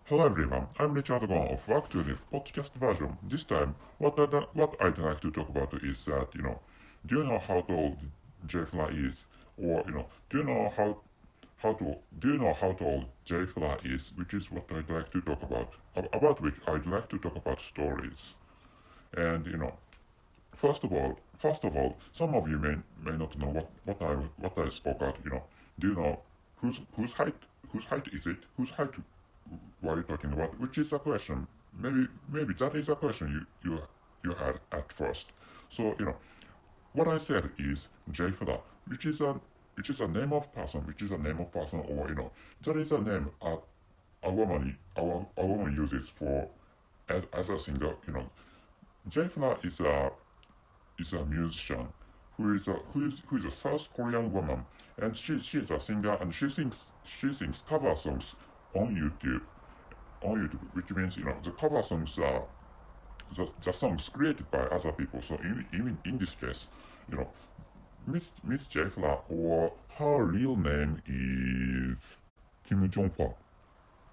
Hello everyone, I'm Richard Gon of Work to Live podcast version. This time, what I'd like to talk about is that, do you know how old J.Fla is? Or, do you know how old J.Fla is? Which is what I'd like to talk about. About which I'd like to talk about stories. And, first of all, some of you may not know what I spoke out, Do you know whose height is it? Whose height what are you talking about? Which is a question. Maybe that is a question you had at first. So what I said is J.Fla, which is a name of person, or that is a name a woman uses for as a singer. J.Fla is a musician who is a South Korean woman, and she's a singer, and she sings cover songs on YouTube which means the cover songs are the songs created by other people. So in this case, you know Miss J.Fla, or her real name is Kim Jong-hwa.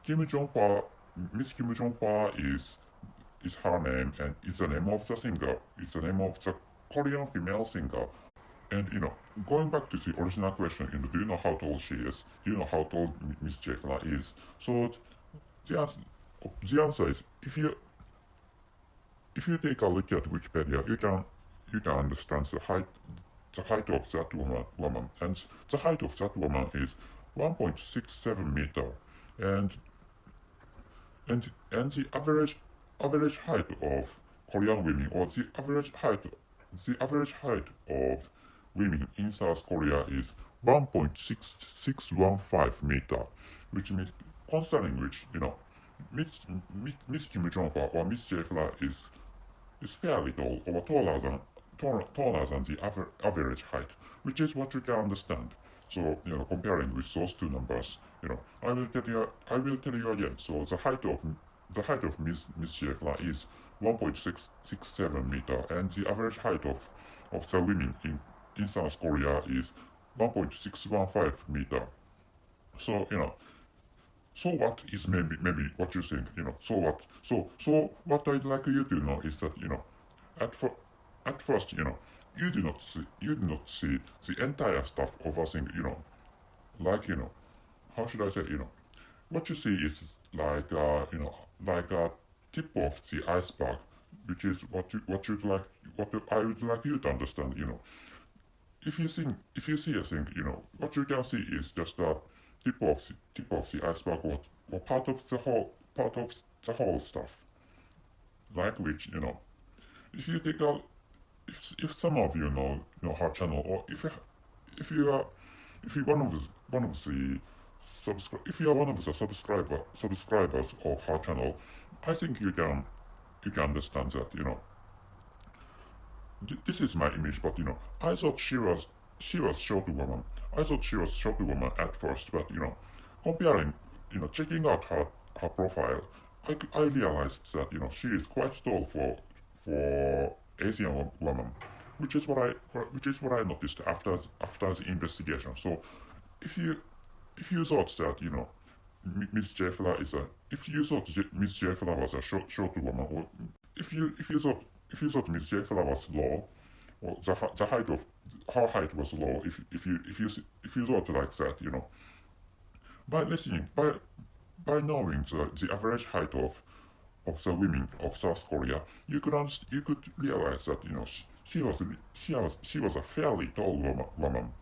Kim Jong-hwa, Miss Kim Jong-hwa is her name, and it's the name of the singer. It's the name of the Korean female singer. And going back to the original question, do you know how tall she is? Do you know how tall Miss J.Fla is? So the answer, the answer is if you take a look at Wikipedia, you can understand the height of that woman, and the height of that woman is 1.67 meter, and and the average height of Korean women, or the average height of women in South Korea is 1.615 meter, which means considering which Miss Kim Jong or Miss J.Fla is fairly tall, or taller than the average height, which is what you can understand. So comparing with those two numbers, I will tell you again. So the height of Miss J.Fla is 1.667 meter, and the average height of the women in South Korea is 1.615 meter. So so what is maybe what you think, so what? So what I'd like you to know is that, at fir- at first, you do not see the entire stuff of a thing, like, how should I say, what you see is like a tip of the iceberg, which is what I would like you to understand, if you see a thing, what you can see is just a tip of the iceberg, or part of the whole stuff. Like which, if you take a if some of you know her channel, or if you are if you if you are one of the subscribers of her channel, I think you can understand that, this is my image, but I thought she was short woman. I thought she was short woman at first, but comparing, checking out her profile, I realized that she is quite tall for Asian woman, which is what I noticed after the investigation. So if you if you thought that Miss J.Fla is a if you thought Miss J.Fla was a short woman, or if you thought Miss J.Fla was low, or the height of her height was low, if you thought like that, by listening by knowing the average height of the women of South Korea, you could realize that she was a fairly tall woman,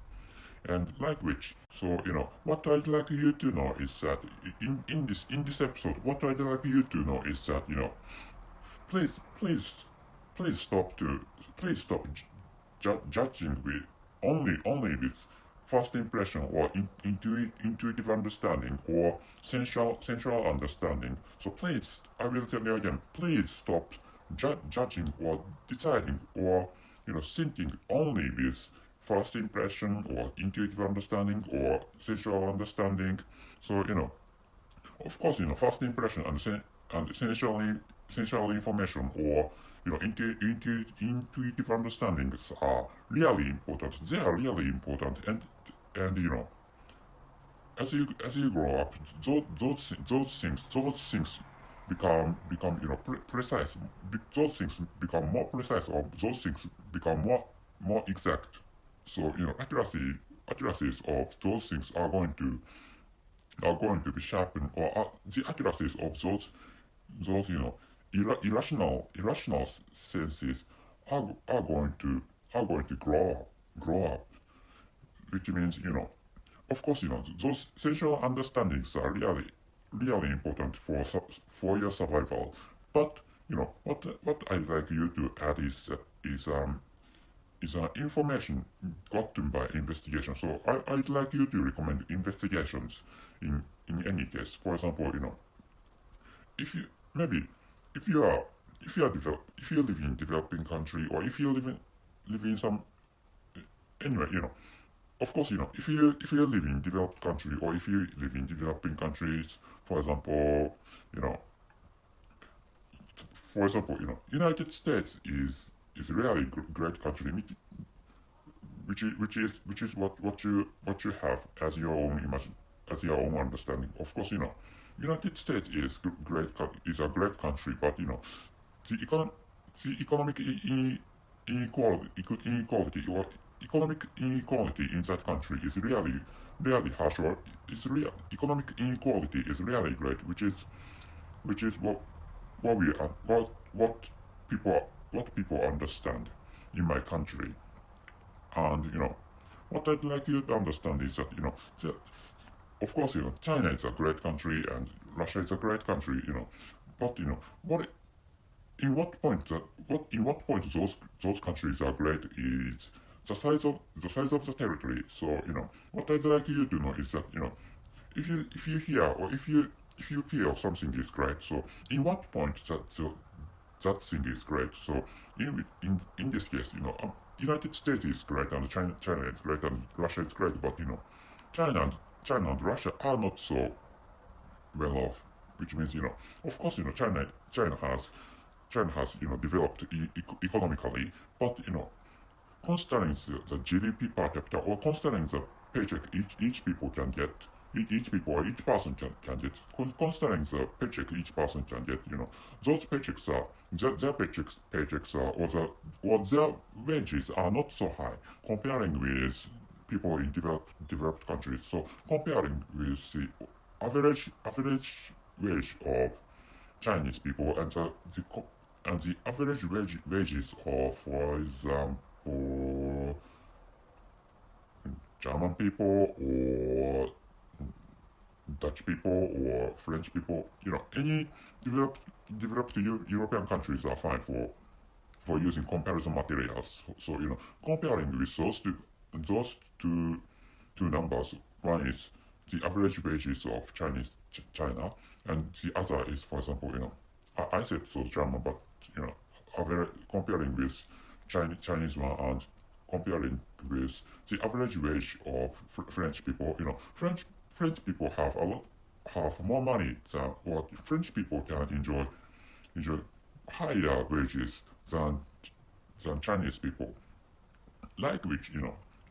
and like which. So what I'd like you to know is that in this episode, what I'd like you to know is that please please please stop to please stop judging with only with first impression, or intuitive understanding, or sensual understanding. So please, I will tell you again, please stop judging, or deciding, or thinking only with first impression, or intuitive understanding, or sensual understanding. So of course, first impression and sensual information, or intuitive understandings are really important. They are really important, and as you grow up, those things become precise. Those things become more precise, or those things become more exact. So accuracies of those things are going to be sharpened, or the accuracies of those irrational senses are going to grow up, which means of course those sensual understandings are really important for your survival. But what I'd like you to add is information gotten by investigation. So I'd like you to recommend investigations in any case. For example, if you maybe if you are if you live in developing country, or if you live in some anyway, of course, if you live in developed country, or if you live in developing countries, for example, you know, United States is really great country, which is what you have as your own as your own understanding. Of course, United States is a great country, but the econ the inequality or economic inequality in that country is really harsh, or is real economic inequality is really great, which is what we are what people understand in my country. And what I'd like you to understand is that of course China is a great country, and Russia is a great country, but what in what point those countries are great is the size of the territory. So what I'd like you to know is that if you hear, or if you feel something is great, so in what point that thing is great. So in this case, United States is great, and China is great, and Russia is great, but China and Russia are not so well off, which means of course China has developed economically, but considering the GDP per capita, or considering the paycheck each people can get, each people or each person can get, considering the paycheck each person can get, those paychecks are their paychecks are, or their wages are not so high comparing with people in developed countries. So comparing with the average wage of Chinese people, and the average wages of, for example, German people, or Dutch people, or French people, any developed European countries are fine for using comparison materials. So comparing with those two numbers, one is the average wages of China, and the other is, for example, I said so German, but comparing with Chinese one, and comparing with the average wage of French people, French people have more money than, or French people can enjoy higher wages than Chinese people. Like which,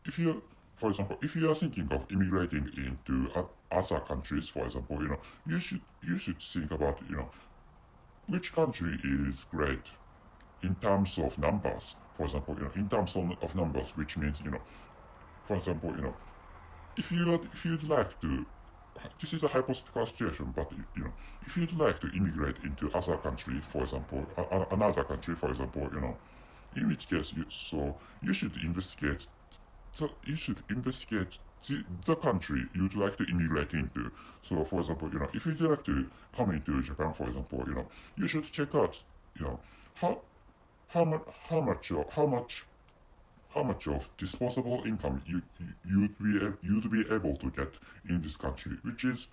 if you, for example, if you are thinking of immigrating into other countries, for example, you should think about which country is great in terms of numbers. For example, in terms of numbers, which means for example, if you'd like to, this is a hypothetical situation, but if you'd like to immigrate into other country, for example, another country, for example, in which case you should investigate. So you should investigate the country you'd like to immigrate into. So, for example, if you'd like to come into Japan, for example, you should check out, how how much of disposable income you'd be able to get in this country, which is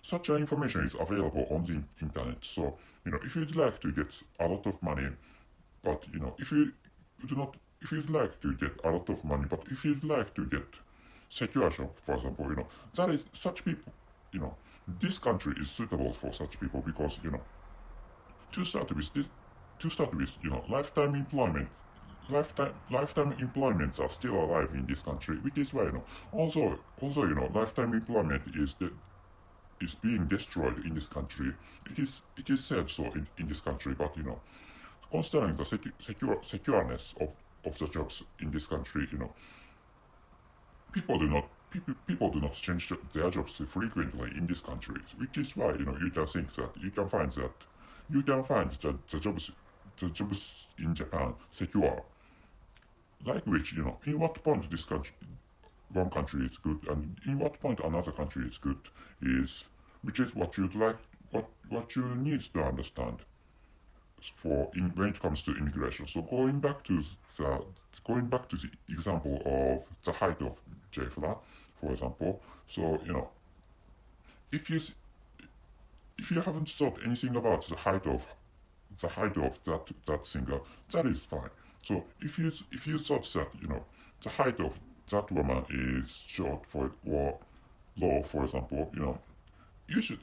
such information is available on the internet. So if you'd like to get a lot of money, but if you do not, if you'd like to get a lot of money, but if you'd like to get secure job, for example, that is such people, this country is suitable for such people, because to start with lifetime employment lifetime employments are still alive in this country, which is why also lifetime employment is being destroyed in this country. It is said so in this country, but considering the secureness of the jobs in this country, people do not change their jobs frequently in this country, which is why you can think that you can find that the jobs in Japan secure. Like which in what point this country one country is good and in what point another country is good is which is what you'd like what you need to understand when it comes to immigration. So going back to the example of the height of J.Fla, for example. So if you if you haven't thought anything about the height of that singer, that is fine. So if you thought that the height of that woman is short or low, for example, you should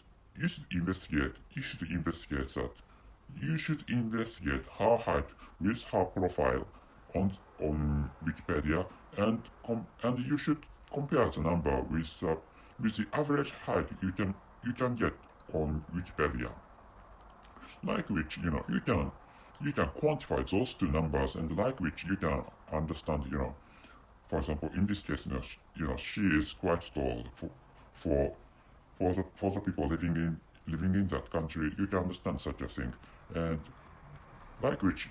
investigate that. You should investigate her height with her profile on Wikipedia, and you should compare the number with the average height you can get on Wikipedia. Like which you can quantify those two numbers, and like which you can understand for example in this case she is quite tall for for the people living in that country. You can understand such a thing, and like which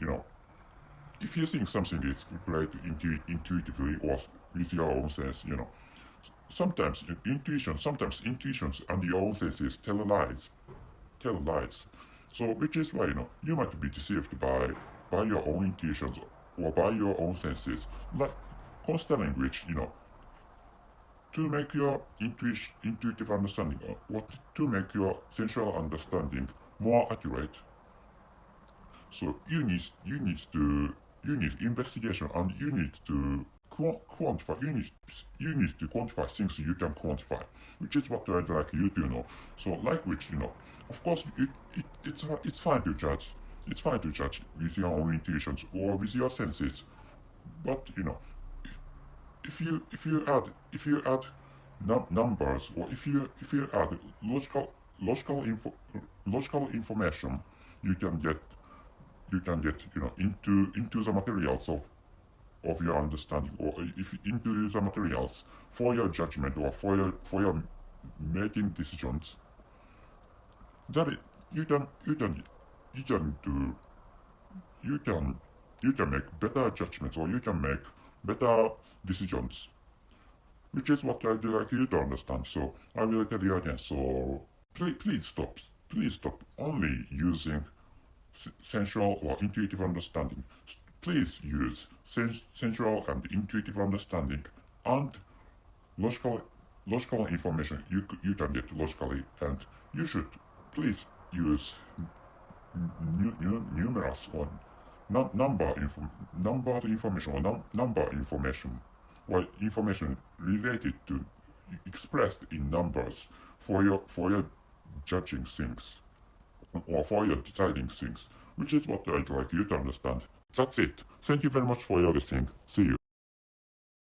if you think something is great intuitively or with your own sense, sometimes intuitions and your own senses tell lies. So which is why you might be deceived by your own intuitions or by your own senses, like considering which to make your intuitive understanding or to make your sensual understanding more accurate. So you need investigation, and you need to quantify. You need to quantify things you can quantify, which is what I'd like you to know. So like which of course it's fine to judge. It's fine to judge with your own intuitions or with your senses, but if you add numbers, or if you add logical information, you can get into the materials of your understanding, or if into the materials for your judgment or for your making decisions, that you can make better judgments, or you can make better decisions, which is what I'd like you to understand. So I will tell you again. So please stop only using sensual or intuitive understanding. Please use sensual and intuitive understanding and logical information you can get logically, and you should please use numerous or number information, or number information, or information related to expressed in numbers for your judging things or for your deciding things, which is what I'd like you to understand. That's it. Thank you very much for your listening. See you.